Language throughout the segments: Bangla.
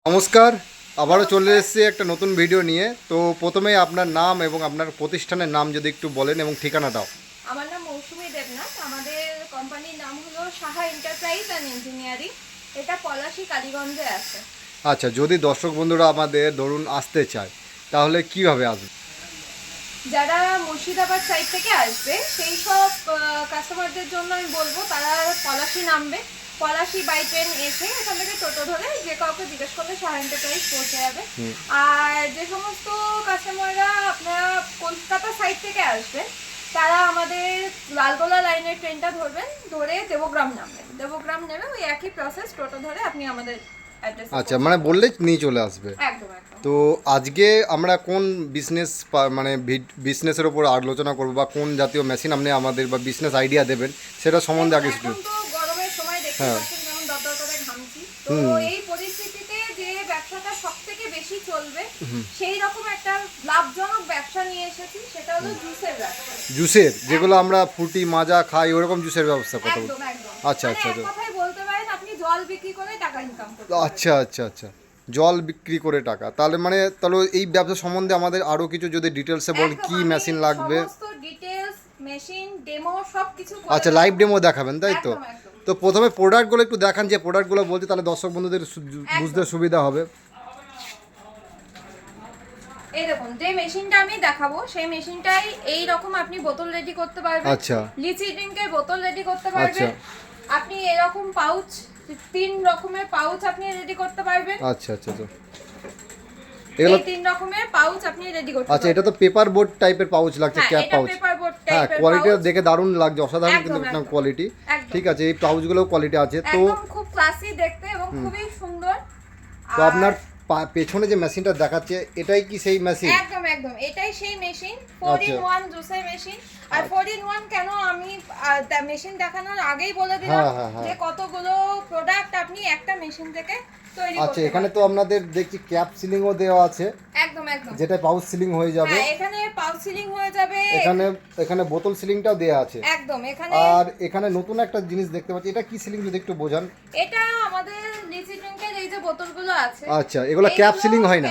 নমস্কার, আবারও চলে এসেছি একটা নতুন ভিডিও নিয়ে। তো প্রথমেই আপনার নাম এবং আপনার প্রতিষ্ঠানের নাম যদি একটু বলেন এবং ঠিকানাটাও। আমার নাম মৌসুমী দেবনাথ। আমাদের কোম্পানির নাম হলো সাহা এন্টারপ্রাইজ অ্যান্ড ইঞ্জিনিয়ারিং। এটা পলাশী কালীগঞ্জে আছে। আচ্ছা, যদি দর্শক বন্ধুরা আমাদের ধরুন আসতে চায় তাহলে কিভাবে আসবে? যারা মুর্শিদাবাদ সাইড থেকে আসবে সেই সব কাস্টমারদের জন্য আমি বলবো তারা পলাশী নামবে। পলাশী বাই ট্রেন এসে এখান থেকে টোটো ধরে যে কাউকে জিজ্ঞেস করলে সাহা এন্টারপ্রাইজ পৌঁছে যাবে। আর যে সমস্ত কাস্টমাররা আপনারা কলকাতা সাইড থেকে আসবেন তারা আমাদের লালগোলা লাইনের ট্রেনটা ধরবেন, ধরে দেবগ্রাম নামবেন। দেবগ্রাম নেমে ওই একই প্রসেস, টোটো ধরে আপনি আমাদের অ্যাড্রেস। আচ্ছা, মানে বললেই নিয়ে চলে আসবে। একদম একদম। তো আজকে আমরা কোন বিজনেস মানে বিজনেসের ওপর আলোচনা করবো বা কোন জাতীয় মেশিন আপনি আমাদের বা বিজনেস আইডিয়া দেবেন সেটা সম্বন্ধে আগে একটু। এখন তো গরমের সময় দেখতে হ্যাঁ। পাচ্ছেন কেমন দরদর করে ঘামছি। তো এই পরিস্থিতিতে যে ব্যবসাটা সবথেকে বেশি চলবে সেই রকম একটা লাভজনক ব্যবসা নিয়ে এসেছি, সেটা হলো জুসের ব্যবসা। জুসের, যেগুলো আমরা ফুটি মাজা খাই ওরকম জুসের ব্যবস্থা কথা বলবো। একদম একদম। আচ্ছা মানে আচ্ছা এক কথায় বলতে পারেন আপনি জল বিক্রি করে টাকা ইনকাম করতে পারবেন। আচ্ছা আচ্ছা আচ্ছা, জল বিক্রি করে টাকা। তাহলে মানে তাহলে এই ব্যবসা সম্বন্ধে আমাদের আরো কিছু যদি ডিটেলসে বলেন, একদম, কি আমি মেশিন লাগবে। সমস্ত ডিটেইলস, মেশিন, ডেমো সবকিছু করে আচ্ছা, দেব। লাইভ ডেমো দেখাবেন তাই তো? একদম একদম। তো প্রথমে প্রোডাক্টগুলো একটু দেখান, যে প্রোডাক্টগুলো বলতে তাহলে দর্শক বন্ধুদের বুঝতে সুবিধা হবে। এই দেখুন, যে মেশিনটা আমি দেখাবো সেই মেশিনটাই এই রকম আপনি বোতল রেডি করতে পারবেন। আচ্ছা। লিচি ড্রিঙ্কের বোতল রেডি করতে পারবেন। আচ্ছা। আপনি এরকম পাউচ, 3 রকমের পাউচ আপনি রেডি করতে পারবেন। আচ্ছা আচ্ছা আচ্ছা, এই এগুলো 3 রকমের পাউচ আপনি রেডি করতে আচ্ছা, পারবেন। এটা তো পেপার বোর্ড টাইপের পাউচ লাগছে, হ্যাঁ, ক্যাপ এটা পাউচ। পেপার বোর্ড হ্যাঁ, টাইপের কোয়ালিটিটা পাউচ। দেখে দারুণ লাগছে, অসাধারণ একদম, কিন্তু একদম। কোয়ালিটি। একদম। ঠিক আছে, এই পাউচগুলোও কোয়ালিটি আছে তো। একদম খুব ক্লাসি দেখতে এবং খুবই সুন্দর। তো আপনার পেছনে যে মেশিনটা দেখাচ্ছে এটাই কি সেই মেশিন? একদম একদম, এটাই সেই মেশিন। 4 in 1 জুসের মেশিন। আর 4 in 1 কেন আমি মেশিন দেখানোর আগেই বলে দিলাম হ্যাঁ, হ্যাঁ, হ্যাঁ। যে কতগুলো প্রোডাক্ট আপনি একটা মেশিন থেকে তৈরি আচ্ছা, করতে এখানে তো পারবেন। আপনাদের দেখছি ক্যাপ সিলিংও দেওয়া আছে, একদম একদম। যেটা পাউচ সিলিং হয়ে যাবে। হ্যাঁ, এখানে পাউচ সিলিং হয়ে যাবে। এখানে এখানে বোতল সিলিংটাও দেওয়া আছে। একদম, এখানে আর এখানে নতুন একটা জিনিস দেখতে পাচ্ছি, এটা কি সিলিং যদি একটু বোঝান। এটা আমাদের লিচি ড্রিঙ্কের এই যে বোতলগুলো আছে। আচ্ছা, এগুলো ক্যাপ সিলিং হয় না?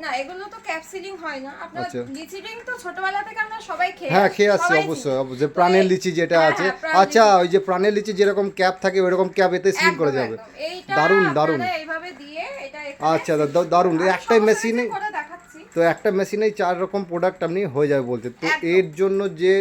না, এগুলো তো ক্যাপ সিলিং হয় না। আপনার আচ্ছা। লিচি ড্রিঙ্ক তো ছোটবেলা থেকে আমরা সবাই খেয়ে হ্যাঁ, খেয়ে আসছি সবাই অবশ্যই চিনি। অবশ্যই। প্রাণের লিচি যেটা হ্যাঁ, আছে। হ্যাঁ, প্রাণ আচ্ছা, লিচি। ওই যে প্রাণের লিচি যেরকম ক্যাপ থাকে ওইরকম ক্যাপ এতে সিলিং করে একদম, যাবে। একদম। এইটা দারুণ দারুণ। আপনারা এইভাবে দিয়ে এটা এখানে আচ্ছা, দারুণ। আমি একটাই সমস্ত মেশিনে কিছু করে দেখাচ্ছি। তো একটা মেশিনেই 4 রকম প্রোডাক্ট আপনি হয়ে যাবে বলতে। তো একদম। এর জন্য যে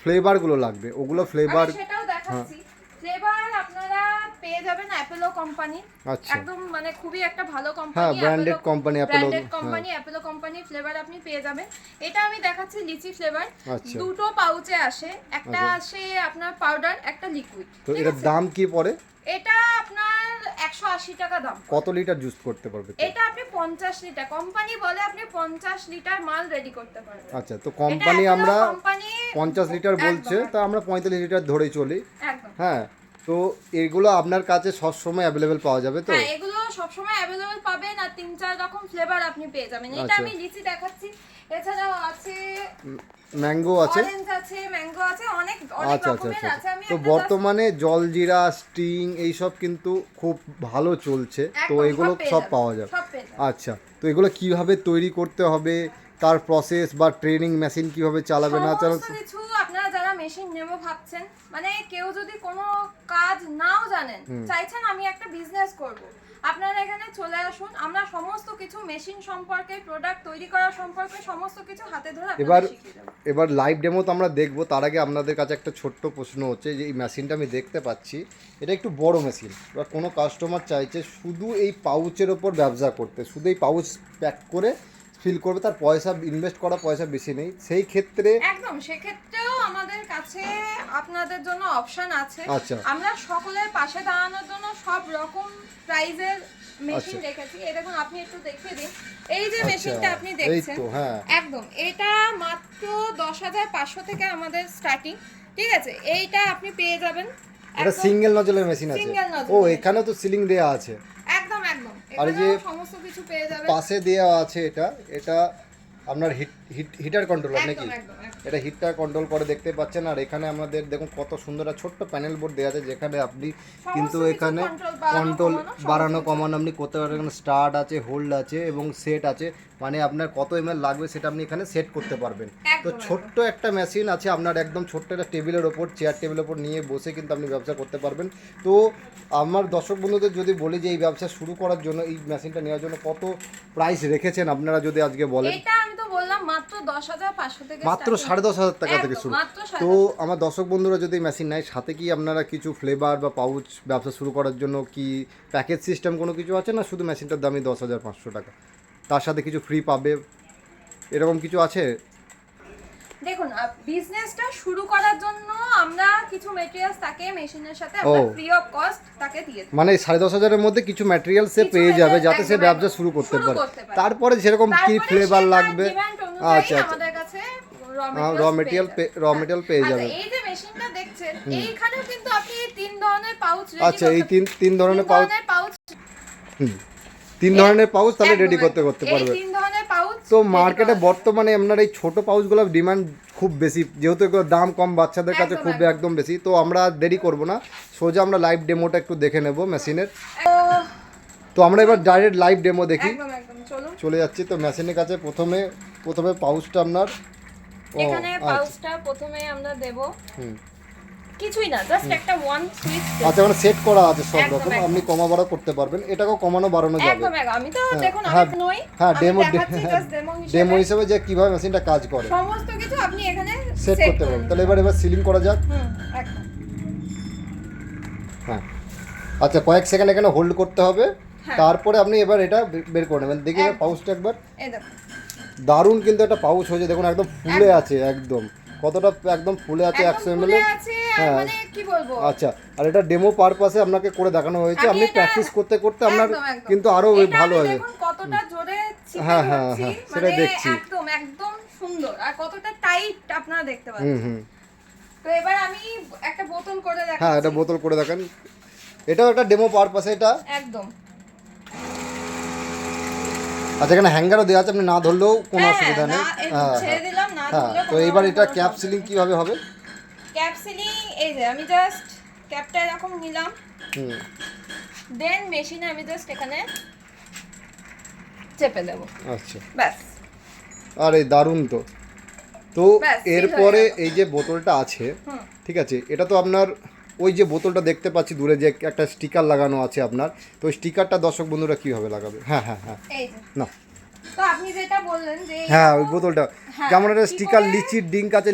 ফ্লেভারগুলো লাগবে ওগুলো ফ্লেভার। আমি সেটাও দেখাচ্ছি। ফ্লেভার আপনারা পেয়ে যাবেন অ্যাপেলো কোম্পানি। আচ্ছা। একদম মানে খুবই একটা ভালো কোম্পানি। হ্যাঁ, branded company Apollo. Branded company Apollo company flavour আপনি পেয়ে যাবেন। এটা আমি দেখাচ্ছি লিচি ফ্লেভার। আচ্ছা। দুটো পাউচে আসে, একটা আচ্ছা। আসে আপনার পাউডার, একটা লিকুইড। তো এটার দাম কি পড়ে? এটা আপনার 180 টাকা দাম। কত লিটার জুস করতে পারবে? এটা আপনি 50 লিটার, কোম্পানি বলে আপনি 50 লিটার মাল রেডি করতে পারবেন। আচ্ছা, তো কোম্পানি এটা আমরা কোম্পানি 50 লিটার বলছে, একদম, তা আমরা 45 লিটার ধরেই চলি। একদম। হ্যাঁ, তো এগুলো আপনার কাছে সবসময় অ্যাভেলেবেল পাওয়া যাবে তো? হ্যাঁ, এগুলো সবসময় অ্যাভেলেবল পাবেন আর 3-4 রকম ফ্লেভার আপনি পেয়ে যাবেন। এটা আচ্ছা। আমি লিচি দেখাচ্ছি। এছাড়াও আছে ম্যাঙ্গো আছে। অরেঞ্জ আছে, ম্যাঙ্গো আছে, অনেক অনেক আচ্ছা আচ্ছা রকমের আচ্ছা। আছে। আমি তো একটা বর্তমানে জলজিরা, স্টিং এইসব কিন্তু খুব ভালো চলছে, তো একদম এগুলো পেয়ে সব যাবেন, পাওয়া যাবে। সব পেয়ে যাবেন। আচ্ছা, তো এগুলো কিভাবে তৈরি করতে হবে, তার প্রসেস বা ট্রেনিং, মেশিন কিভাবে চালাবে না চালাবে? সমস্ত কিছু আপনারা যারা মেশিন নেবো ভাবছেন, মানে কেউ যদি কোনো কাজ নাও জানেন, চাইছেন আমি একটা বিজনেস করব, আপনারা এখানে চলে আসুন। আমরা সমস্ত কিছু মেশিন সম্পর্কে, প্রোডাক্ট তৈরি করা সম্পর্কে সমস্ত কিছু হাতে ধরে এবার আপনাদের শিখিয়ে দেব। এবার লাইভ ডেমো তো আমরা দেখবো, তার আগে আপনাদের কাছে একটা ছোট্ট প্রশ্ন হচ্ছে যে এই মেশিনটা আমি দেখতে পাচ্ছি, এটা একটু বড় মেশিন। এবার কোনো কাস্টমার চাইছে শুধু এই পাউচের ওপর ব্যবসা করতে, শুধু এই পাউচ প্যাক করে ফিল করবে, তার পয়সা ইনভেস্ট করা পয়সা বেশি নেই, সেই ক্ষেত্রে একদম, সেক্ষেত্রেও আমাদের কাছে আপনাদের জন্য অপশন আছে। আচ্ছা। আমরা সকলের পাশে দাঁড়ানোর জন্য সব রকম প্রাইজের মেশিন আচ্ছা। রেখেছি। এই দেখুন, আপনি একটু দেখিয়ে দিন। এই যে আচ্ছা, মেশিনটা আপনি এই দেখছেন, তো, হ্যাঁ। একদম এটা মাত্র 10,500 থেকে আমাদের স্টার্টিং। ঠিক আছে, এইটা আপনি পেয়ে যাবেন। এটা একদম সিঙ্গেল নজলের মেশিন আছে। Single nozzle. ও, এখানেও তো সিলিং দেওয়া আছে। একদম একদম, আর এই যে এখানেও সমস্ত কিছু পেয়ে যাবেন। পাশে দেওয়া আছে, এটা এটা আপনার হিটার কন্ট্রোলার নাকি? একদম একদম একদম। এটা হিটটা কন্ট্রোল করে দেখতে পাচ্ছেন। আর এখানে আমাদের দেখুন কত সুন্দর একটা ছোট্ট প্যানেল বোর্ড দেওয়া আছে, যেখানে আপনি কিন্তু এখানে কন্ট্রোল বাড়ানো কমানো আপনি করতে পারবেন। এখানে স্টার্ট আছে, হোল্ড আছে এবং সেট আছে, মানে আপনার কত এমএল লাগবে সেটা আপনি এখানে সেট করতে পারবেন। তো ছোট্ট একটা মেশিন আছে আপনার, একদম ছোট্ট একটা টেবিলের ওপর, চেয়ার টেবিলের ওপর নিয়ে বসে কিন্তু আপনি ব্যবসা করতে পারবেন। তো আমার দর্শক বন্ধুদের যদি বলি যে এই ব্যবসা শুরু করার জন্য এই মেশিনটা নেওয়ার জন্য কত প্রাইস রেখেছেন আপনারা যদি আজকে বলেন? এটা আমি তো বললাম মাত্র 10,500 থেকে, মাত্র 10,500 টাকা থেকে শুরু। তো আমার দর্শক বন্ধুরা যদি মেশিন নেয়, সাথে কি আপনারা কিছু ফ্লেভার বা পাউচ ব্যবসা শুরু করার জন্য কি প্যাকেজ সিস্টেম কোনো কিছু আছে, না শুধু মেশিনটার দামই 10,500 টাকা, তার সাথে কিছু ফ্রি পাবে, এরকম কিছু আছে? দেখুন, বিজনেসটা শুরু করার জন্য আমরা কিছু ম্যাটেরিয়ালস তাকে মেশিনের সাথে আমরা ফ্রি অফ কস্ট তাকে দিয়ে দিই। মানে 10,500 মধ্যে কিছু ম্যাটেরিয়াল সে পেয়ে যাবে যাতে সে ব্যবসা শুরু করতে পারে। তারপরে যেরকম কি ফ্লেভার লাগবে, আচ্ছা আমাদের কাছে র মেটেরিয়াল পেয়ে যাবে। এই যে মেশিনটা দেখছেন, এইখানেও কিন্তু আপনি তিন ধরনের পাউচ রেডি, আচ্ছা এই তিন ধরনের পাউচ, তিন ধরনের পাউচ তাহলে রেডি করতে পারবে। তিন ধরনের পাউচ। তো মার্কেটে বর্তমানে আপনার এই ছোট পাউচগুলোর ডিমান্ড খুব বেশি, যেহেতু এগুলোর দাম কম, বাচ্চাদের কাছে খুব একদম বেশি। তো আমরা দেরি করব না, সোজা আমরা লাইভ ডেমোটা একটু দেখে নেব মেশিনের। তো আমরা এবার ডাইরেক্ট লাইভ ডেমো দেখি, চলে যাচ্ছি। তো মেশিনের কাছে প্রথমে পাউচটা আপনার এখানে পাউচটা প্রথমে আমরা দেব, কিছুই না, জাস্ট একটা ওয়ান সুইচ। আচ্ছা, মানে সেট করা আছে সব রকম, আপনি কমা বাড়া করতে পারবেন, এটাকেও কমানো বাড়ানো যাবে। একদম আমি তো দেখুন আমি নই, হ্যাঁ ডেমো হিসেবে হিসেবে যে কিভাবে মেশিনটা কাজ করে সমস্ত কিছু আপনি এখানে সেট করতে পারবেন। তাহলে এবার সিলিং করা যাক। একদম। হ্যাঁ আচ্ছা, কয়েক সেকেন্ড এখানে হোল্ড করতে হবে, তারপরে আপনি এবার এটা বের করে নেবেন। দেখি পাউচটা একবার, এই দেখুন দারুণ কিন্তু একটা পাউচ হয়েছে, দেখুন একদম ফুলে আছে, একদম কতটা একদম ফুলে আছে 100 ml। হ্যাঁ মানে কি বলবো। আচ্ছা, আর এটা ডেমো পারপাসে আপনাকে করে দেখানো হয়েছে, আপনি প্র্যাকটিস করতে করতে আপনার কিন্তু আরো ভালো হবে। দেখুন কতটা জোরে চিপে, হ্যাঁ সেটাই দেখছি, একদম সুন্দর, আর কতটা টাইট আপনারা দেখতে পাচ্ছেন। তো এবার আমি একটা বোতল করে দেখাচ্ছি। হ্যাঁ এটা বোতল করে দেখান, এটাও একটা ডেমো পারপাসে এটা একদম। আচ্ছা, এখানে হ্যাঙ্গারও দেওয়া আছে, আপনি না ধরলেও কোনো অসুবিধা নেই। ছেড়ে দিলাম না হ্যাঁ, তো এবার এটা ক্যাপ সিলিং কিভাবে হবে? ক্যাপ সিলিং এই যে আমি জাস্ট ক্যাপটা এরকম নিলাম, দেন মেশিনে আমি জাস্ট এখানে চেপে দেব। আচ্ছা ব্যাস। আরে দারুণ। তো এরপরে এই যে বোতলটা আছে, ঠিক আছে, এটা তো আপনার ওই যে বোতলটা দেখতে পাচ্ছি দূরে যে একটা স্টিকার লাগানো আছে আপনার, তো ওই স্টিকারটা দর্শক বন্ধুরা কিভাবে লাগাবে? হ্যাঁ এই যে না, তো আপনি যেটা বললেন যে হ্যাঁ ওই বোতলটা যেমন একটা স্টিকার, লিচির ডিঙ্ক আছে,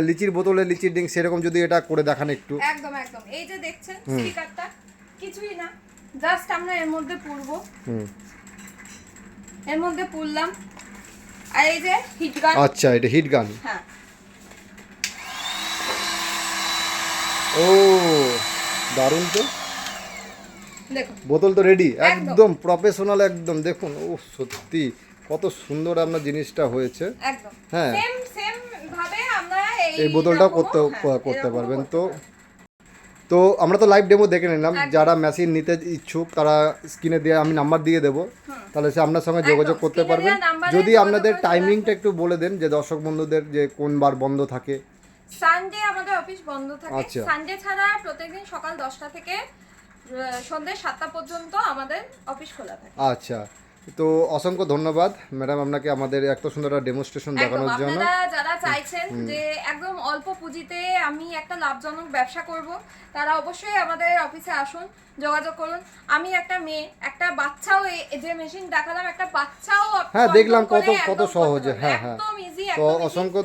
লিচির বোতলে লিচির ডিঙ্ক, সেরকম যদি এটা করে দেখান একটু। একদম এই যে দেখছেন স্টিকারটা, কিছুই না, জাস্ট আমরা এর মধ্যে পুরবো, এর মধ্যে পুরলাম। আর এই যে হিট গান। আচ্ছা, এটা হিট গান। হ্যাঁ ও দারুণ। তো দেখুন বোতল তো রেডি, একদম প্রফেশনাল একদম। দেখুন ও সত্যি কত সুন্দর আপনার জিনিসটা হয়েছে। একদম হ্যাঁ সেম ভাবে আমরা এই বোতলটাও করতে পারবেন। তো আমরা তো লাইভ ডেমো দেখে নিলাম, যারা মেশিন নিতে ইচ্ছুক তারা স্ক্রিনে দিয়ে আমি নাম্বার দিয়ে দেবো, তাহলে সে আপনার সঙ্গে যোগাযোগ করতে পারবেন। যদি আপনাদের টাইমিংটা একটু বলে দেন, যে দর্শক বন্ধুদের যে কোন বার বন্ধ থাকে। সানডে আমাদের অফিস বন্ধ থাকে, সানডে ছাড়া প্রত্যেকদিন সকাল 10টা থেকে সন্ধ্যে 7টা পর্যন্ত আমাদের অফিস খোলা থাকে। আচ্ছা, তো অসংখ্য ধন্যবাদ ম্যাডাম আপনাকে আমাদের এত সুন্দর একটা ডেমনস্ট্রেশন দেখানোর জন্য। আপনারা যারা চাইছেন যে একদম অল্প পুঁজিতে আমি একটা লাভজনক ব্যবসা করব, তারা অবশ্যই আমাদের অফিসে আসুন, যোগাযোগ করুন। আমি একটা মেয়ে, একটা বাচ্চাও যে মেশিন দেখালাম, একটা বাচ্চাও দেখলাম কত সহজে। হ্যাঁ একদম ইজি। তো অসংখ্য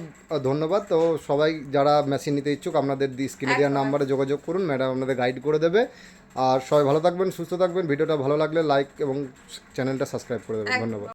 ধন্যবাদ। তো সবাই যারা মেশিন নিতে ইচ্ছুক আপনাদের স্ক্রিনে দেওয়া নাম্বারে যোগাযোগ করুন, ম্যাডাম আপনাদের গাইড করে দেবে। আর সবাই ভালো থাকবেন, সুস্থ থাকবেন। ভিডিওটা ভালো লাগলে লাইক এবং চ্যানেলটা সাবস্ক্রাইব করে দেবেন। ধন্যবাদ।